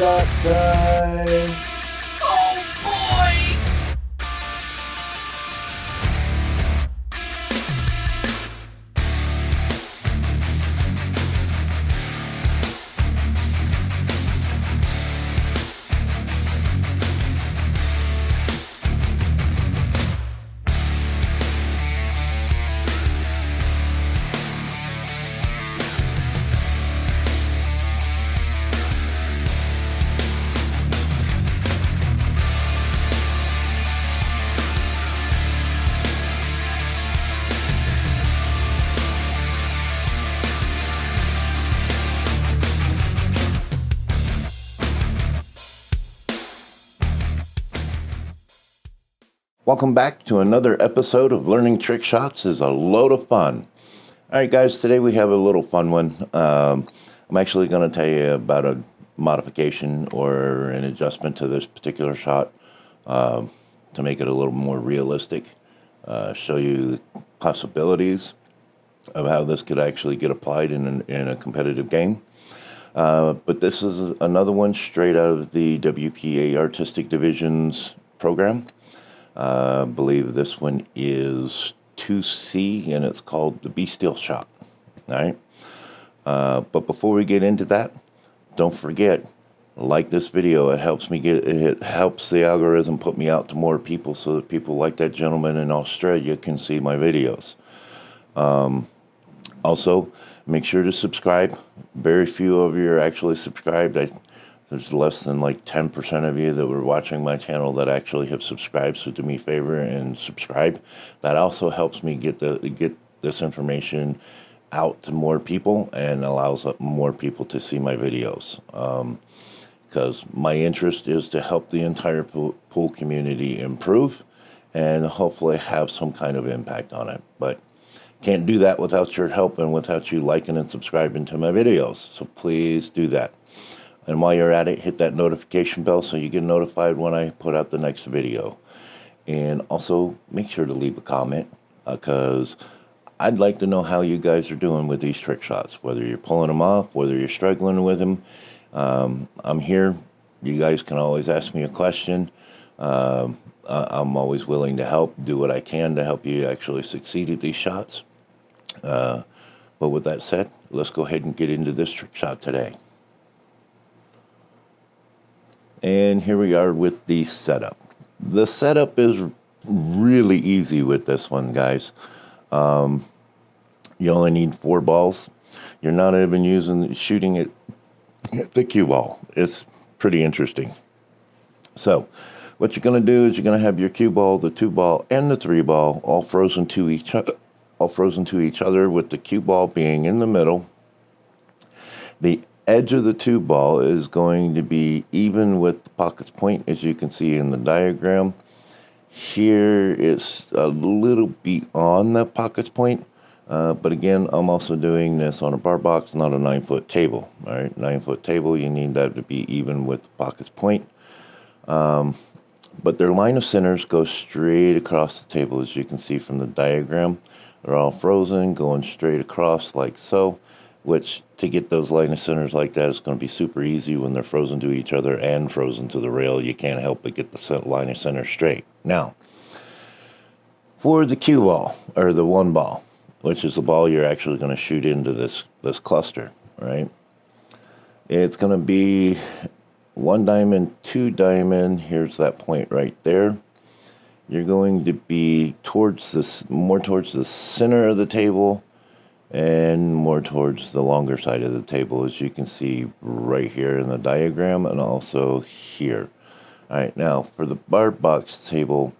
shot time. Oh boy! Welcome back to another episode of Learning Trick Shots is a load of fun. All right, guys, today we have a little fun one. I'm actually going to tell you about a modification or an adjustment to this particular shot to make it a little more realistic, show you the possibilities of how this could actually get applied in a competitive game. But this is another one straight out of the WPA Artistic Division's program. I believe this one is 2C, and it's called the Be Still shot. All right. But before we get into that, don't forget, like this video. It helps the algorithm put me out to more people, so that people like that gentleman in Australia can see my videos. Also, make sure to subscribe. Very few of you are actually subscribed. There's less than like 10% of you that were watching my channel that actually have subscribed, so do me a favor and subscribe. That also helps me get this information out to more people and allows more people to see my videos. Because my interest is to help the entire pool community improve and hopefully have some kind of impact on it. But can't do that without your help and without you liking and subscribing to my videos. So please do that. And while you're at it, hit that notification bell so you get notified when I put out the next video. And also, make sure to leave a comment, because I'd like to know how you guys are doing with these trick shots, whether you're pulling them off, whether you're struggling with them. I'm here. You guys can always ask me a question. I'm always willing to help, do what I can to help you actually succeed at these shots. But with that said, let's go ahead and get into this trick shot today. And here we are with the setup. The setup is really easy with this one, guys. You only need 4 balls. You're not even shooting it at the cue ball. It's pretty interesting. So what you're going to do is you're going to have your cue ball, the 2 ball, and the 3 ball all frozen to each other, with the cue ball being in the middle. The edge of the 2 ball is going to be even with the pockets point, as you can see in the diagram. Here it's a little beyond the pockets point, but again, I'm also doing this on a bar box, not a 9-foot table. All right, 9-foot table, you need that to be even with the pockets point. But their line of centers go straight across the table, as you can see from the diagram. They're all frozen, going straight across like so. Which, to get those line of centers like that, is going to be super easy when they're frozen to each other and frozen to the rail. You can't help but get the line of center straight. Now, for the cue ball, or the 1 ball, which is the ball you're actually going to shoot into this cluster, right? It's going to be 1 diamond, 2 diamond. Here's that point right there. You're going to be more towards the center of the table, and more towards the longer side of the table, as you can see right here in the diagram, and also here. All right, now for the bar box table,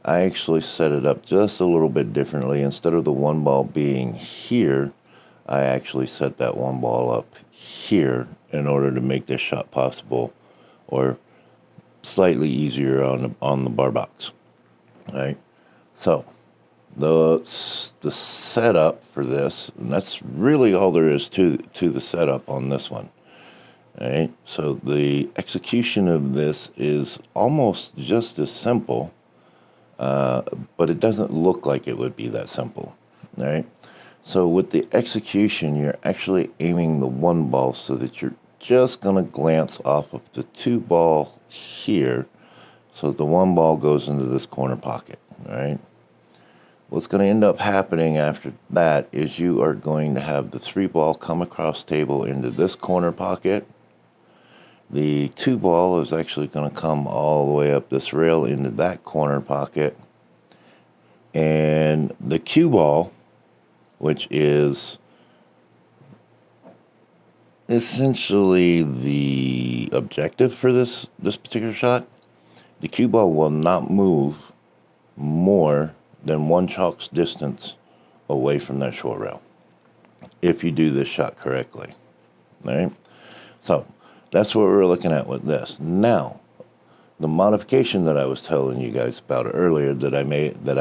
I actually set it up just a little bit differently. Instead of the 1 ball being here, I actually set that 1 ball up here in order to make this shot possible, or slightly easier on the bar box. All right, so the setup for this, and that's really all there is to the setup on this one. All right, so the execution of this is almost just as simple, but it doesn't look like it would be that simple. All right, so with the execution, you're actually aiming the 1 ball so that you're just going to glance off of the 2 ball here. So the 1 ball goes into this corner pocket, all right? What's going to end up happening after that is you are going to have the 3 ball come across table into this corner pocket. The 2 ball is actually going to come all the way up this rail into that corner pocket. And the cue ball, which is essentially the objective for this particular shot, the cue ball will not move more than 1 chalk's distance away from that short rail if you do this shot correctly. All right? So that's what we're looking at with this. Now, the modification that I was telling you guys about earlier that I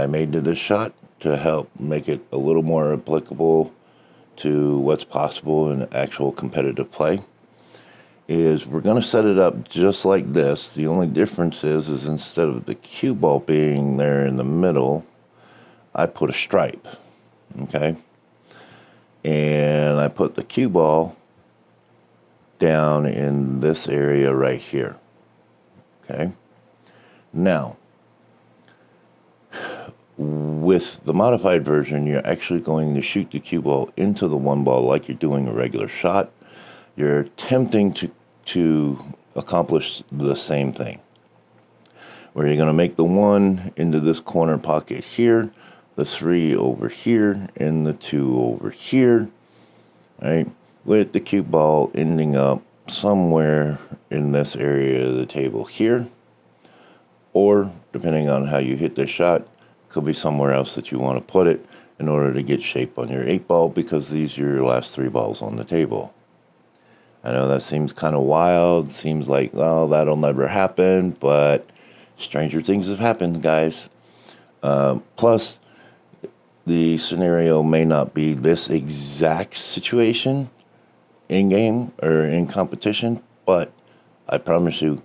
made to this shot to help make it a little more applicable to what's possible in actual competitive play is we're going to set it up just like this. The only difference is instead of the cue ball being there in the middle, I put a stripe, okay? And I put the cue ball down in this area right here, okay? Now, with the modified version, you're actually going to shoot the cue ball into the 1 ball like you're doing a regular shot. You're attempting to accomplish the same thing, where you're going to make the 1 into this corner pocket here, the 3 over here, and the 2 over here, right? With the cue ball ending up somewhere in this area of the table here, or depending on how you hit this shot, could be somewhere else that you want to put it in order to get shape on your 8 ball, because these are your last 3 balls on the table. I know that seems kind of wild, seems like, well, that'll never happen, but stranger things have happened, guys. Plus, the scenario may not be this exact situation in game or in competition, but I promise you,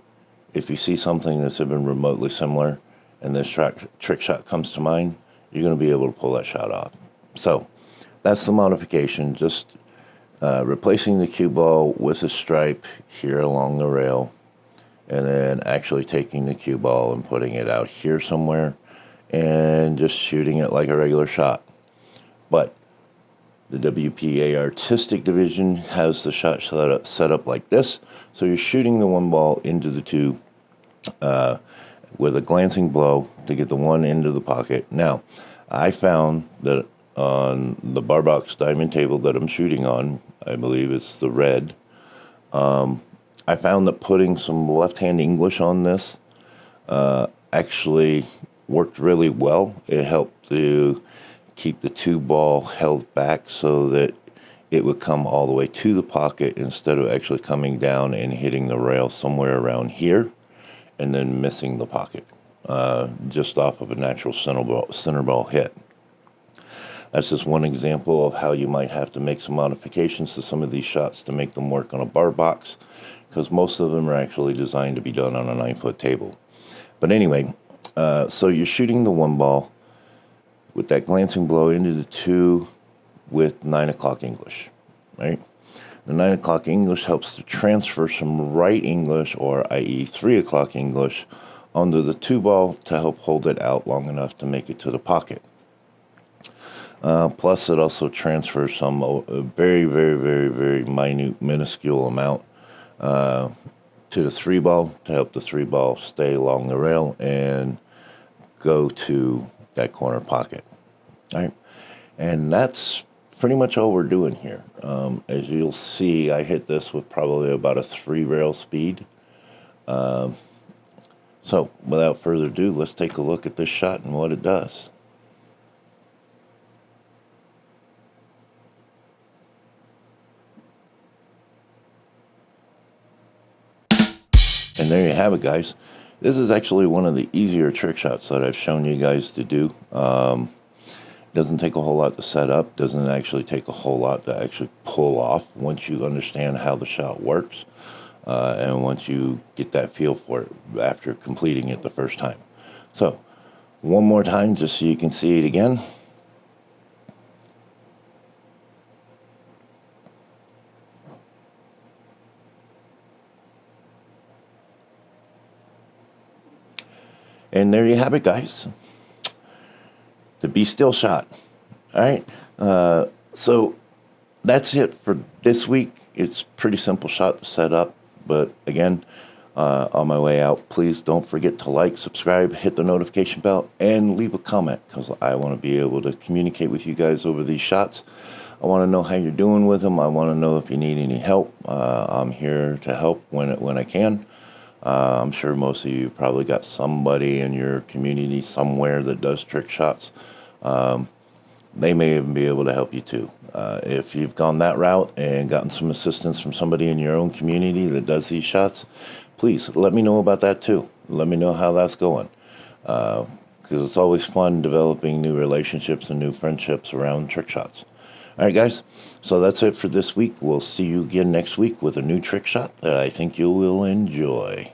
if you see something that's even remotely similar and this trick shot comes to mind, you're going to be able to pull that shot off. So that's the modification, just replacing the cue ball with a stripe here along the rail, and then actually taking the cue ball and putting it out here somewhere and just shooting it like a regular shot. But the WPA Artistic Division has the shot set up like this. So you're shooting the 1 ball into the 2 with a glancing blow to get the 1 into the pocket. Now, I found that on the bar box diamond table that I'm shooting on, I believe it's the red, I found that putting some left-hand English on this actually worked really well. It helped to keep the 2 ball held back so that it would come all the way to the pocket instead of actually coming down and hitting the rail somewhere around here and then missing the pocket just off of a natural center ball hit. That's just one example of how you might have to make some modifications to some of these shots to make them work on a bar box, because most of them are actually designed to be done on a 9-foot table. But anyway, so you're shooting the 1 ball with that glancing blow into the 2 with 9 o'clock English, right? The 9 o'clock English helps to transfer some right English, or i.e. 3 o'clock English, onto the 2 ball to help hold it out long enough to make it to the pocket. Plus, it also transfers some very, very, very, very minute, minuscule amount to the 3 ball to help the 3 ball stay along the rail and go to that corner pocket. All right, and that's pretty much all we're doing here. As you'll see, I hit this with probably about a 3 rail speed. So without further ado, let's take a look at this shot and what it does. And there you have it, guys. This is actually one of the easier trick shots that I've shown you guys to do. Doesn't take a whole lot to set up. Doesn't actually take a whole lot to actually pull off once you understand how the shot works. And once you get that feel for it after completing it the first time. So, one more time just so you can see it again. And there you have it, guys. The Be Still shot. All right. So that's it for this week. It's pretty simple shot to set up. But again, on my way out, please don't forget to like, subscribe, hit the notification bell, and leave a comment, because I want to be able to communicate with you guys over these shots. I want to know how you're doing with them. I want to know if you need any help. I'm here to help when I can. I'm sure most of you probably got somebody in your community somewhere that does trick shots. They may even be able to help you too. If you've gone that route and gotten some assistance from somebody in your own community that does these shots, please let me know about that too. Let me know how that's going. Because it's always fun developing new relationships and new friendships around trick shots. All right, guys. So that's it for this week. We'll see you again next week with a new trick shot that I think you will enjoy.